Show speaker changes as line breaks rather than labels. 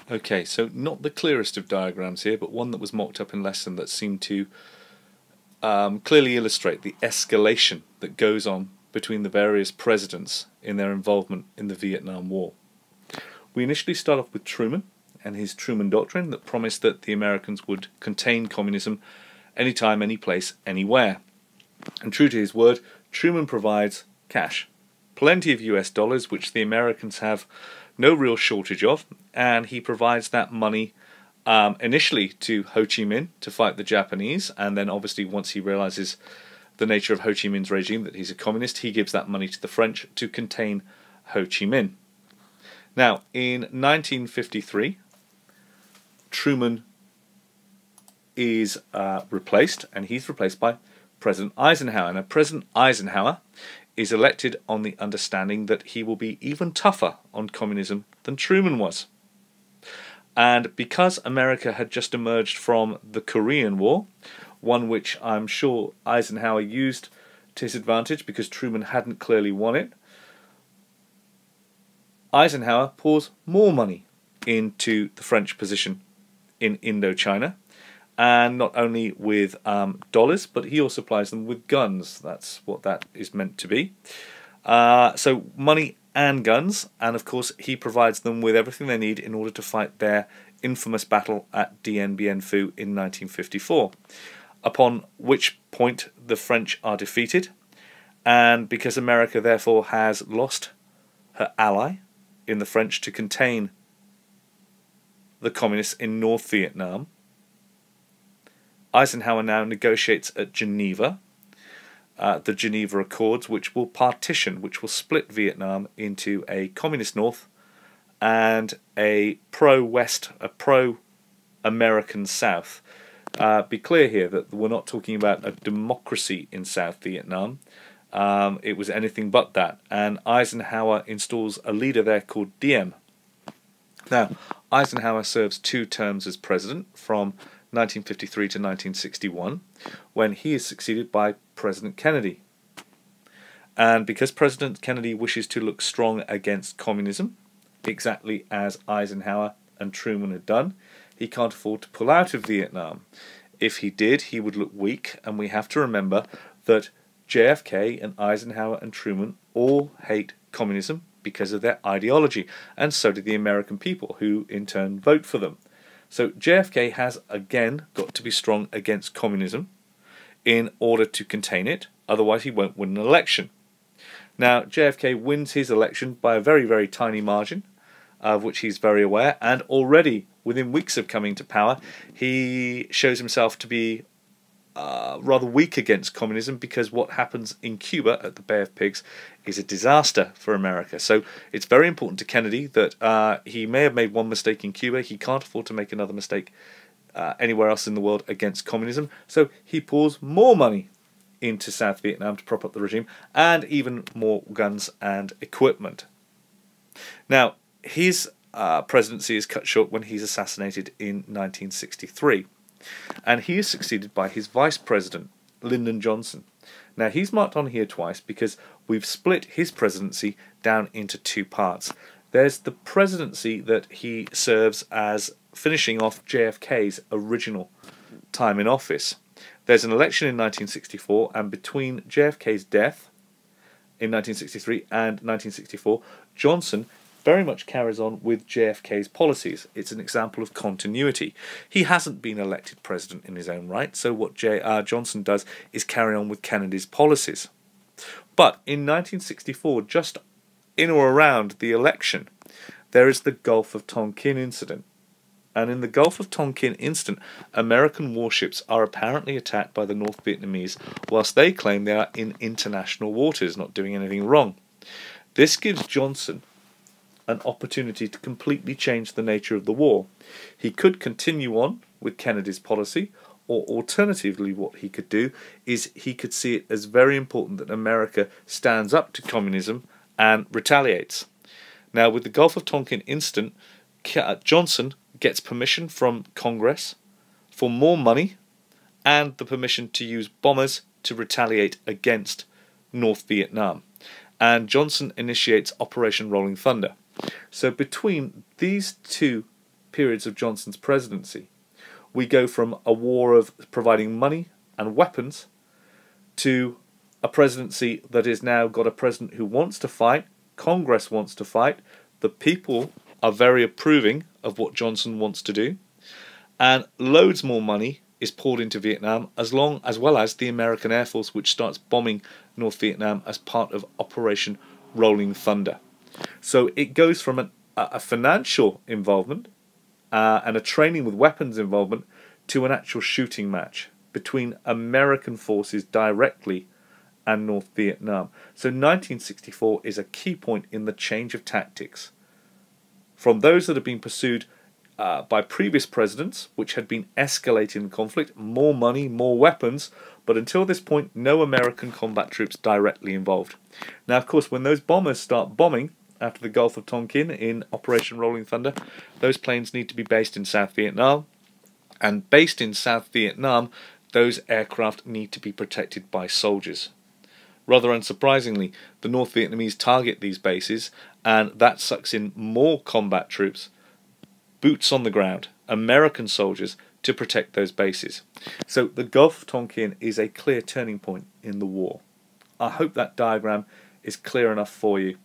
Okay, so not the clearest of diagrams here, but one that was mocked up in lesson that seemed to clearly illustrate the escalation that goes on between the various presidents in their involvement in the Vietnam War. We initially start off with Truman and his Truman Doctrine that promised that the Americans would contain communism anytime, any place, anywhere. And true to his word, Truman provides cash. Plenty of US dollars, which the Americans have no real shortage of, and he provides that money initially to Ho Chi Minh to fight the Japanese, and then obviously once he realizes the nature of Ho Chi Minh's regime, that he's a communist, he gives that money to the French to contain Ho Chi Minh. Now, in 1953, Truman is replaced, and he's replaced by President Eisenhower. Now, President Eisenhower is elected on the understanding that he will be even tougher on communism than Truman was. And because America had just emerged from the Korean War, one which I'm sure Eisenhower used to his advantage because Truman hadn't clearly won it, Eisenhower pours more money into the French position in Indochina, and not only with dollars, but he also supplies them with guns. That's what that is meant to be. So money and guns, and of course he provides them with everything they need in order to fight their infamous battle at Dien Bien Phu in 1954, upon which point the French are defeated, and because America therefore has lost her ally in the French to contain the communists in North Vietnam, Eisenhower now negotiates at Geneva, the Geneva Accords, which will partition, which will split Vietnam into a communist North and a pro-West, a pro-American South. Be clear here that we're not talking about a democracy in South Vietnam. It was anything but that. And Eisenhower installs a leader there called Diem. Now, Eisenhower serves 2 terms as president from 1953 to 1961, when he is succeeded by President Kennedy. And because President Kennedy wishes to look strong against communism, exactly as Eisenhower and Truman had done, he can't afford to pull out of Vietnam. If he did, he would look weak, and we have to remember that JFK and Eisenhower and Truman all hate communism because of their ideology, and so do the American people, who in turn vote for them. So JFK has again got to be strong against communism in order to contain it, otherwise he won't win an election. Now, JFK wins his election by a very, very tiny margin, of which he's very aware, and already within weeks of coming to power, he shows himself to be rather weak against communism, because what happens in Cuba at the Bay of Pigs is a disaster for America. So it's very important to Kennedy that he may have made one mistake in Cuba, he can't afford to make another mistake anywhere else in the world against communism, so he pours more money into South Vietnam to prop up the regime, and even more guns and equipment. Now, his presidency is cut short when he's assassinated in 1963. And he is succeeded by his vice president, Lyndon Johnson. Now, he's marked on here twice because we've split his presidency down into 2 parts. There's the presidency that he serves as finishing off JFK's original time in office. There's an election in 1964, and between JFK's death in 1963 and 1964, Johnson very much carries on with JFK's policies. It's an example of continuity. He hasn't been elected president in his own right, so what Johnson does is carry on with Kennedy's policies. But in 1964, just in or around the election, there is the Gulf of Tonkin incident. And in the Gulf of Tonkin incident, American warships are apparently attacked by the North Vietnamese, whilst they claim they are in international waters, not doing anything wrong. This gives Johnson an opportunity to completely change the nature of the war. He could continue on with Kennedy's policy, or alternatively what he could do is he could see it as very important that America stands up to communism and retaliates. Now, with the Gulf of Tonkin incident, Johnson gets permission from Congress for more money and the permission to use bombers to retaliate against North Vietnam. And Johnson initiates Operation Rolling Thunder. So between these 2 periods of Johnson's presidency. We go from a war of providing money and weapons to a presidency that has now got a president who wants to fight, Congress wants to fight, the people are very approving of what Johnson wants to do, and loads more money is poured into Vietnam, as well as the American Air Force, which starts bombing North Vietnam as part of Operation Rolling Thunder. So it goes from a financial involvement and a training with weapons involvement to an actual shooting match between American forces directly and North Vietnam. So 1964 is a key point in the change of tactics from those that have been pursued by previous presidents, which had been escalating conflict, more money, more weapons, but until this point, no American combat troops directly involved. Now, of course, when those bombers start bombing after the Gulf of Tonkin in Operation Rolling Thunder, those planes need to be based in South Vietnam, and based in South Vietnam, those aircraft need to be protected by soldiers. Rather unsurprisingly, the North Vietnamese target these bases, and that sucks in more combat troops, boots on the ground, American soldiers, to protect those bases. So the Gulf of Tonkin is a clear turning point in the war. I hope that diagram is clear enough for you.